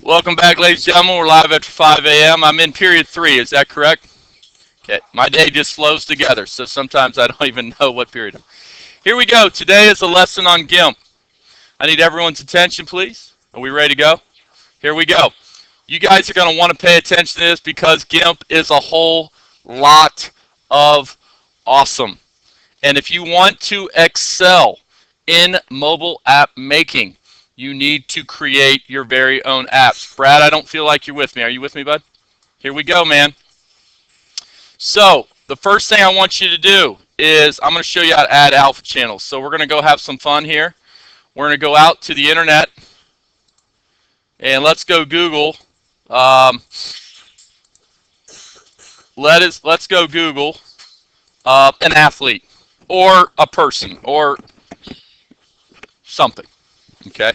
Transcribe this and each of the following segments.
Welcome back, ladies and gentlemen. We're live after 5 a.m. I'm in period 3. Is that correct? Okay. My day just flows together, so sometimes I don't even know what period I'm. Here we go. Today is a lesson on Gimp. I need everyone's attention, please. Are we ready to go? Here we go. You guys are going to want to pay attention to this because Gimp is a whole lot of awesome. And if you want to excel in mobile app making, you need to create your very own apps. Brad, I don't feel like you're with me. Are you with me, bud? Here we go, man. So the first thing I want you to do is I'm going to show you how to add alpha channels. So we're going to go have some fun here. We're going to go out to the internet and let's go Google. Let's go Google an athlete or a person or something. Okay.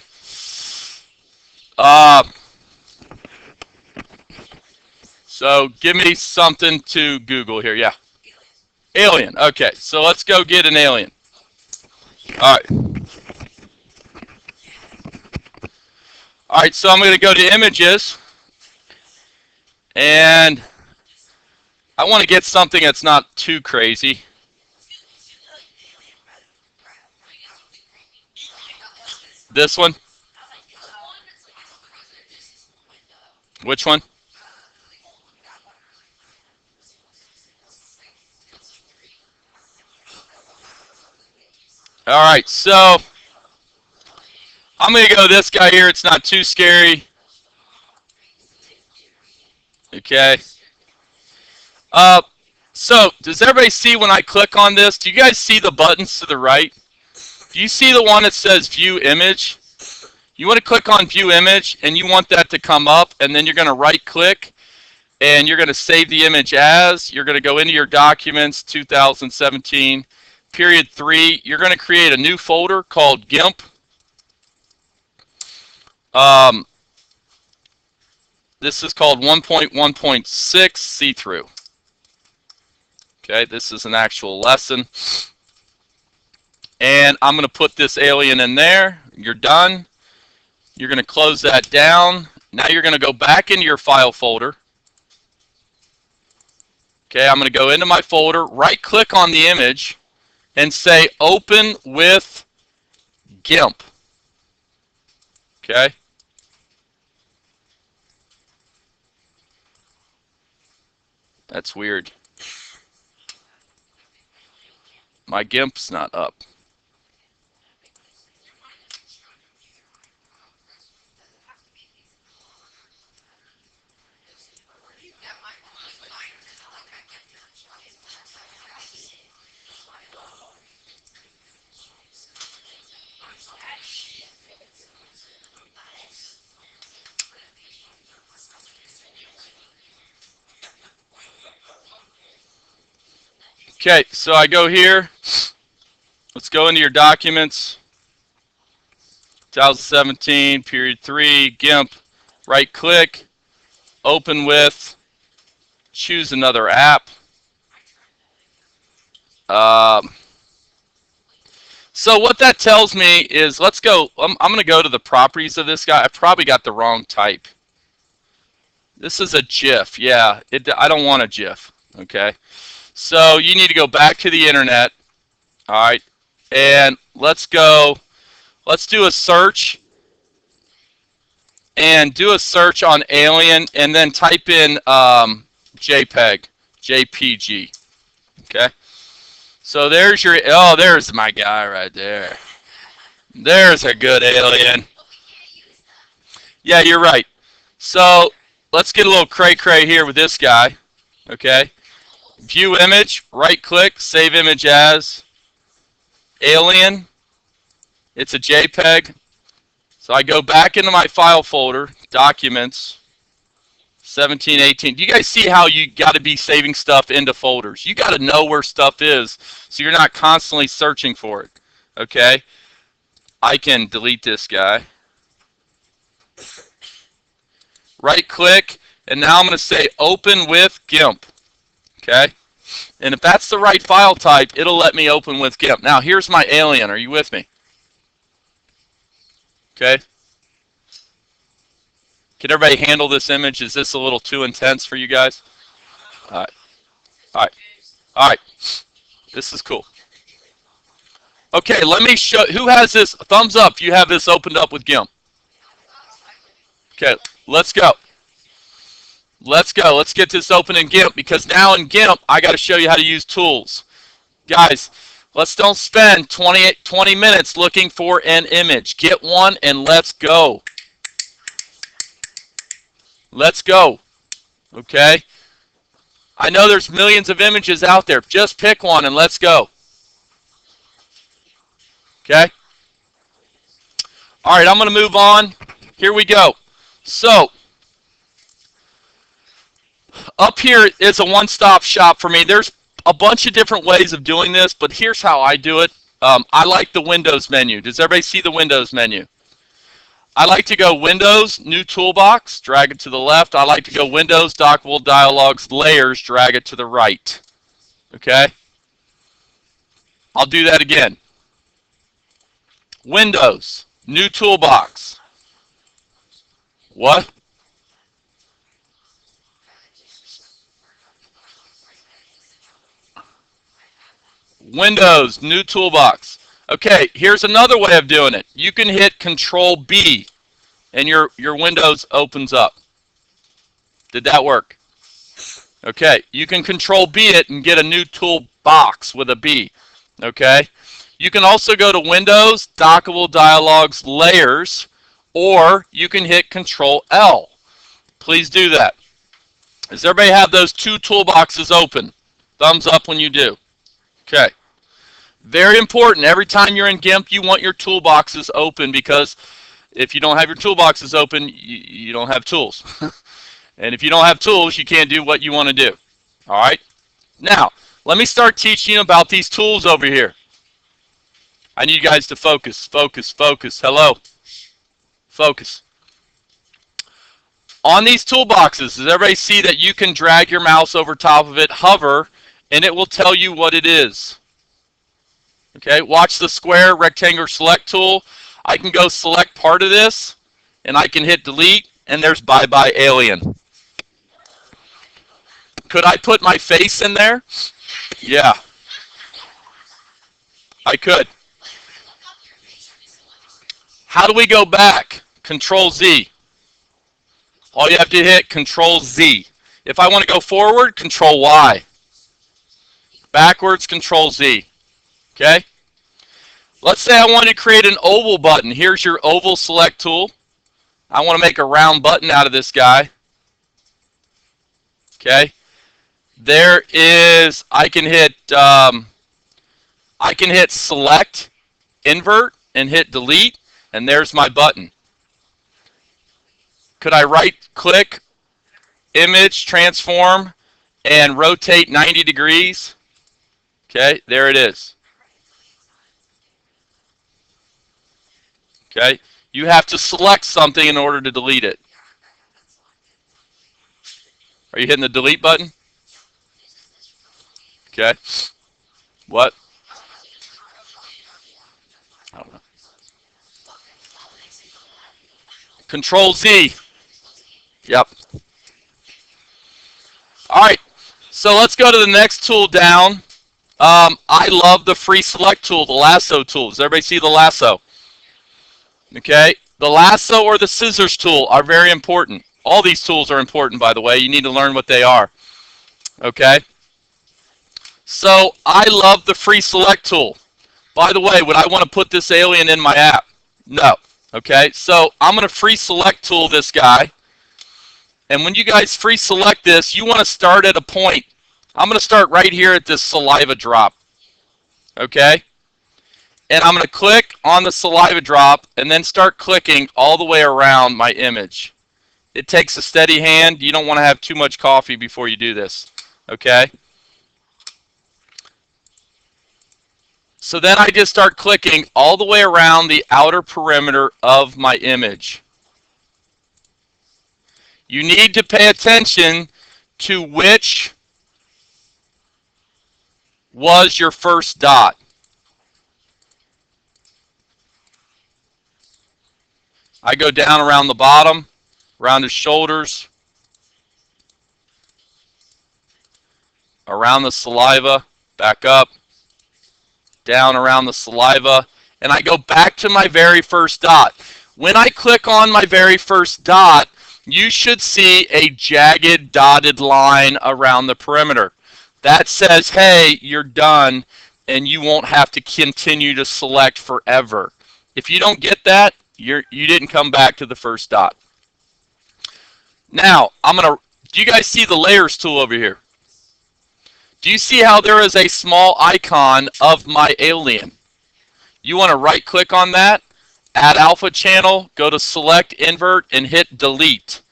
So give me something to Google here. Yeah. Alien. Okay. So let's go get an alien. All right. All right. So I'm going to go to images. And I want to get something that's not too crazy. This one? Which one? All right, so I'm going to go this guy here. It's not too scary. Okay. So does everybody see when I click on this? Do you guys see the buttons to the right? Do you see the one that says View Image? You want to click on View Image, and you want that to come up, and then you're going to right-click, and you're going to save the image as. You're going to go into your Documents, 2017, period 3. You're going to create a new folder called Gimp. This is called 1.1.6 See-Through. Okay, this is an actual lesson. And I'm going to put this alien in there. You're done. You're going to close that down. Now you're going to go back into your file folder. Okay, I'm going to go into my folder, right-click on the image, and say Open with Gimp. Okay. That's weird. My Gimp's not up. Okay, so I go here. Let's go into your Documents, 2017, period 3, Gimp, right-click, Open with, choose another app. So what that tells me is, let's go, I'm going to go to the properties of this guy. I probably got the wrong type. This is a GIF. Yeah, I don't want a GIF. Okay. So you need to go back to the internet. All right. And let's do a search. And do a search on alien and then type in JPEG, JPG. Okay. So there's your, oh, there's my guy right there. There's a good alien. Yeah, you're right. So let's get a little cray-cray here with this guy. Okay. View image, right-click, save image as alien. It's a JPEG. So I go back into my file folder, Documents, 17, 18. Do you guys see how you got to be saving stuff into folders? You got to know where stuff is so you're not constantly searching for it. Okay? I can delete this guy. Right-click, and now I'm going to say Open with Gimp. Okay? And if that's the right file type, it'll let me open with Gimp. Now, here's my alien. Are you with me? Okay? Can everybody handle this image? Is this a little too intense for you guys? All right. All right. All right. This is cool. Okay, let me show. Who has this? Thumbs up if you have this opened up with Gimp. Okay, let's go. Let's go. Let's get this open in Gimp, because now in Gimp, I got to show you how to use tools. Guys, let's don't spend 20 minutes looking for an image. Get one and let's go. Let's go. Okay? I know there's millions of images out there. Just pick one and let's go. Okay? All right, I'm going to move on. Here we go. So, up here is a one-stop shop for me. There's a bunch of different ways of doing this, but here's how I do it. I like the Windows menu. Does everybody see the Windows menu? I like to go Windows, New Toolbox, drag it to the left. I like to go Windows, Dockable Dialogues, Layers, drag it to the right. Okay? I'll do that again. Windows, New Toolbox. What? Windows, New Toolbox. Okay, here's another way of doing it. You can hit Control B and your Windows opens up. Did that work? Okay, you can Control B it and get a new toolbox with a B. Okay, you can also go to Windows, Dockable Dialogues, Layers, or you can hit Control L. Please do that. Does everybody have those two toolboxes open? Thumbs up when you do. Okay. Very important. Every time you're in Gimp, you want your toolboxes open, because if you don't have your toolboxes open, you don't have tools. And if you don't have tools, you can't do what you want to do. All right? Now, let me start teaching you about these tools over here. I need you guys to focus, focus, focus. Hello? Focus. On these toolboxes, does everybody see that you can drag your mouse over top of it, hover, and it will tell you what it is? Okay, watch the square rectangular select tool. I can go select part of this, and I can hit delete, and there's bye-bye alien. Could I put my face in there? Yeah, I could. How do we go back? Control Z. All you have to hit Control Z. If I want to go forward, Control Y. Backwards, Control Z. Okay? Let's say I want to create an oval button. Here's your oval select tool. I want to make a round button out of this guy. Okay? There is, I can hit select, invert, and hit delete, and there's my button. Could I right click, image, transform, and rotate 90 degrees? Okay, there it is. Okay, you have to select something in order to delete it. Are you hitting the delete button? Okay. What? I don't know. Control Z. Yep. All right, so let's go to the next tool down. I love the free select tool, the lasso tool. Does everybody see the lasso? Okay, the lasso or the scissors tool are very important. All these tools are important, by the way. You need to learn what they are. Okay, so I love the free select tool. By the way, would I want to put this alien in my app? No. Okay, so I'm going to free select tool this guy. And when you guys free select this, you want to start at a point. I'm going to start right here at this saliva drop. Okay? And I'm going to click on the saliva drop and then start clicking all the way around my image. It takes a steady hand. You don't want to have too much coffee before you do this. Okay? So then I just start clicking all the way around the outer perimeter of my image. You need to pay attention to which was your first dot. I go down around the bottom, around his shoulders, around the saliva, back up, down around the saliva, and I go back to my very first dot. When I click on my very first dot, you should see a jagged dotted line around the perimeter. That says, hey, you're done, and you won't have to continue to select forever. If you don't get that, you didn't come back to the first dot. Now, do you guys see the layers tool over here? Do you see how there is a small icon of my alien? You want to right click on that, add alpha channel, go to select invert and hit delete.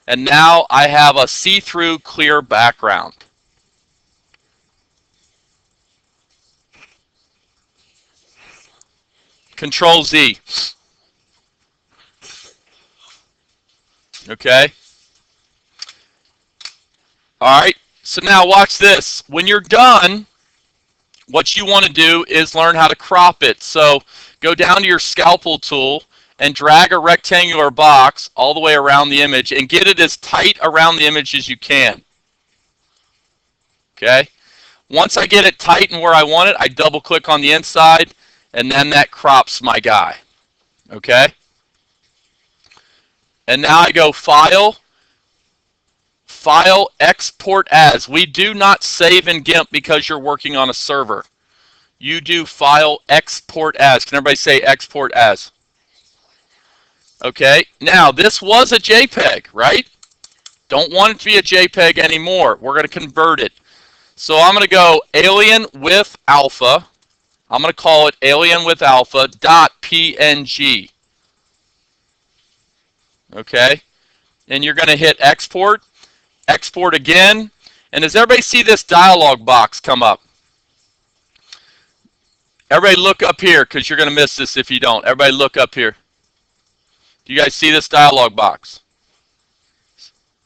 And now I have a see-through clear background. Control Z. Okay. All right. So now watch this. When you're done, what you want to do is learn how to crop it. So go down to your scalpel tool and drag a rectangular box all the way around the image and get it as tight around the image as you can. Okay. Once I get it tight and where I want it, I double click on the inside and then that crops my guy. Okay. And now I go File, Export As. We do not save in Gimp because you're working on a server. You do File, Export As. Can everybody say Export As? Okay, now this was a JPEG, right? Don't want it to be a JPEG anymore. We're going to convert it. So I'm going to go alien with alpha. I'm going to call it alien with alpha .png. Okay, and you're going to hit export, export again, and does everybody see this dialog box come up? Everybody look up here because you're going to miss this if you don't. Everybody look up here. Do you guys see this dialog box?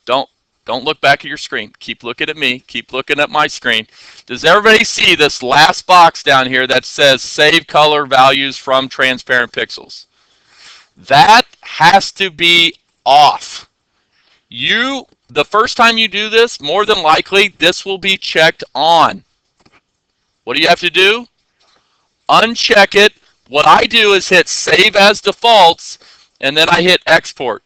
Don't look back at your screen. Keep looking at me. Keep looking at my screen. Does everybody see this last box down here that says save color values from transparent pixels? That has to be off. The first time you do this, more than likely, this will be checked on. What do you have to do? Uncheck it. What I do is hit save as defaults, and then I hit export.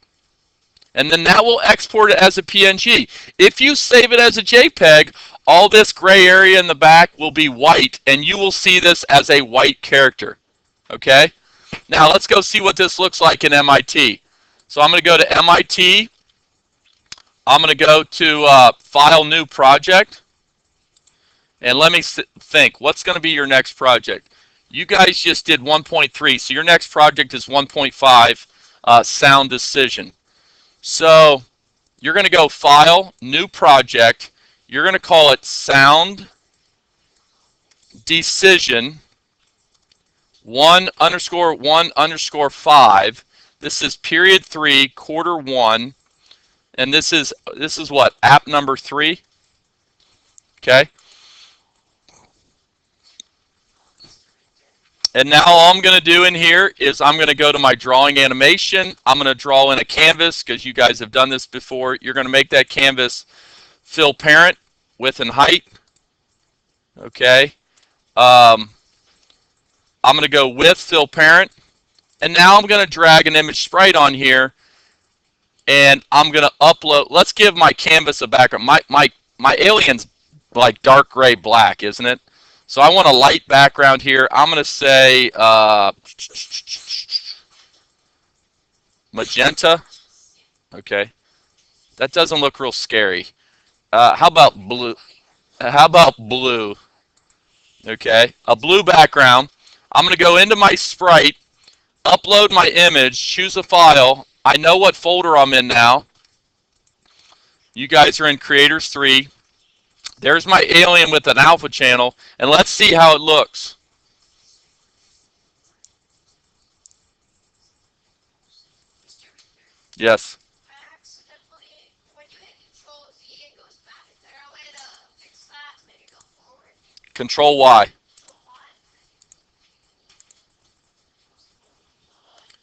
And then that will export it as a PNG. If you save it as a JPEG, all this gray area in the back will be white, and you will see this as a white character. Okay? Now let's go see what this looks like in MIT. So I'm going to go to MIT. I'm going to go to File, New Project. And let me think. What's going to be your next project? You guys just did 1.3, so your next project is 1.5, Sound Decision. So you're going to go File, New Project. You're going to call it Sound Decision 1_1_5. This is period 3, quarter 1, and this is what, app number 3. Okay. And now all I'm going to do in here is I'm going to go to my drawing animation. I'm going to draw in a canvas because you guys have done this before. You're going to make that canvas fill parent, width and height. Okay. I'm going to go with fill parent. And now I'm going to drag an image sprite on here. And I'm going to upload. Let's give my canvas a background. My alien's like dark gray black, isn't it? So I want a light background here. I'm going to say magenta. Okay. That doesn't look real scary. How about blue? How about blue? Okay. A blue background. I'm going to go into my sprite, upload my image, choose a file. I know what folder I'm in now. You guys are in Creators 3. There's my alien with an alpha channel, and let's see how it looks. Yes. Control Y.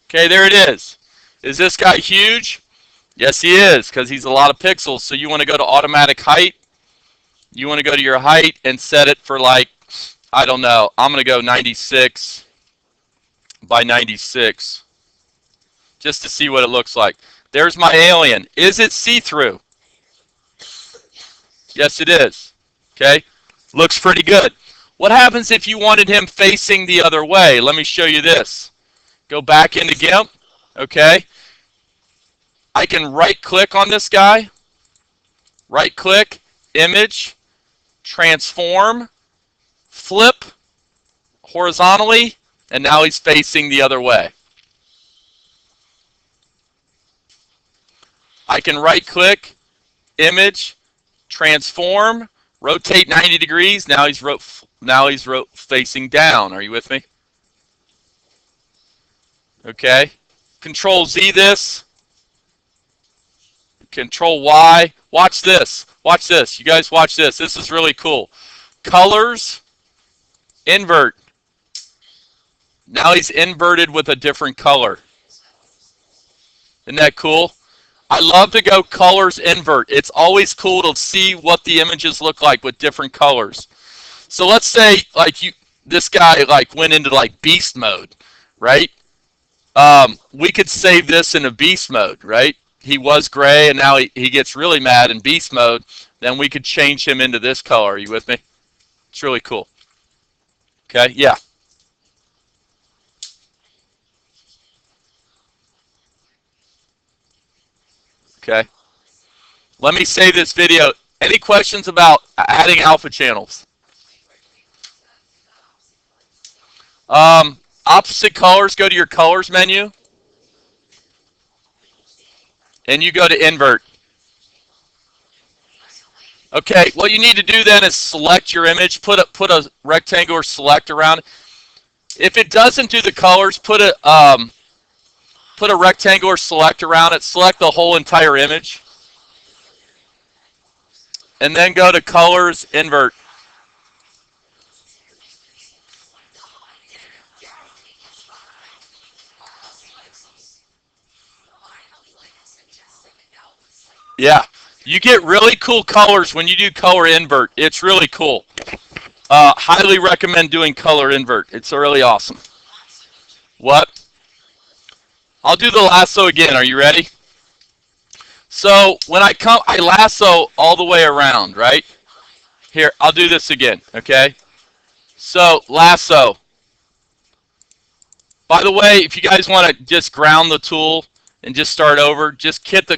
Okay, there it is. Is this guy huge? Yes, he is, because he's a lot of pixels. So you want to go to automatic height. You want to go to your height and set it for like, I don't know. I'm going to go 96 by 96 just to see what it looks like. There's my alien. Is it see-through? Yes, it is. Okay, looks pretty good. What happens if you wanted him facing the other way? Let me show you this. Go back into Gimp. Okay, I can right-click on this guy. Right-click, image, transform, flip horizontally, and now he's facing the other way. I can right-click, image, transform, rotate 90 degrees. Now he's facing down. Are you with me? Okay. Control Z this. Control Y. Watch this. Watch this. You guys watch this. This is really cool. Colors, invert. Now he's inverted with a different color. Isn't that cool? I love to go colors invert. It's always cool to see what the images look like with different colors. So let's say like this guy like went into like beast mode, right? We could save this in a beast mode, right? He was gray and now he gets really mad in beast mode. Then we could change him into this color. Are you with me? It's really cool. Okay, yeah. Okay. Let me save this video. Any questions about adding alpha channels? Opposite colors, go to your colors menu. And you go to invert. Okay, what you need to do then is select your image, put a rectangular select around it. If it doesn't do the colors, put a rectangular select around it, select the whole entire image, and then go to colors, invert. Yeah, you get really cool colors when you do color invert. It's really cool. Highly recommend doing color invert. It's really awesome. What? I'll do the lasso again. Are you ready? So when I lasso all the way around, right? Here, I'll do this again, okay? So lasso. By the way, if you guys want to just ground the tool and just start over, just hit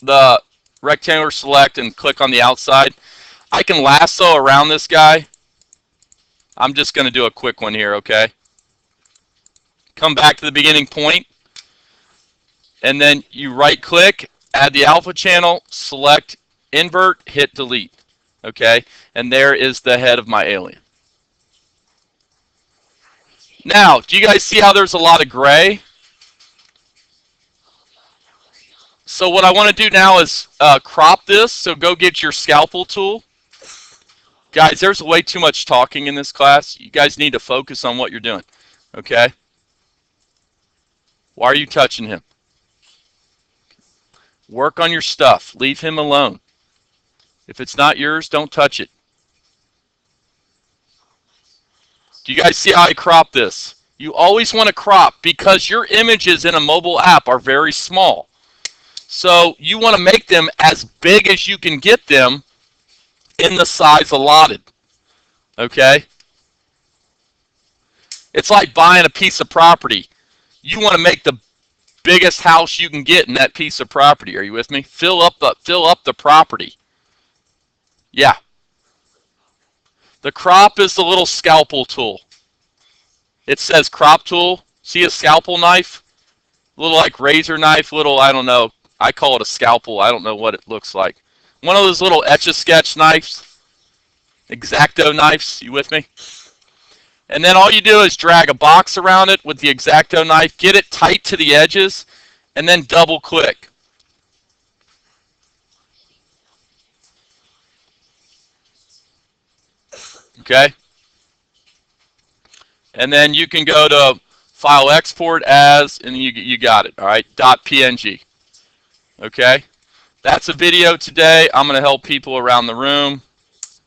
the rectangular select and click on the outside. I can lasso around this guy. I'm just going to do a quick one here, okay? Come back to the beginning point, and then you right click, add the alpha channel, select invert, hit delete, okay? And there is the head of my alien. Now, do you guys see how there's a lot of gray? So what I want to do now is crop this. So go get your scalpel tool. Guys, there's way too much talking in this class. You guys need to focus on what you're doing, okay? Why are you touching him? Work on your stuff. Leave him alone. If it's not yours, don't touch it. Do you guys see how I crop this? You always want to crop because your images in a mobile app are very small. So you want to make them as big as you can get them in the size allotted. Okay? It's like buying a piece of property. You want to make the biggest house you can get in that piece of property. Are you with me? Fill up the property. Yeah. The crop is the little scalpel tool. It says crop tool. See a scalpel knife? Little like razor knife, little, I don't know. I call it a scalpel. I don't know what it looks like. One of those little Etch-a-Sketch knives. X-Acto knives. You with me? And then all you do is drag a box around it with the X-Acto knife, get it tight to the edges, and then double click. Okay? And then you can go to File Export As, and you got it, all right? .png. Okay? That's a video today. I'm going to help people around the room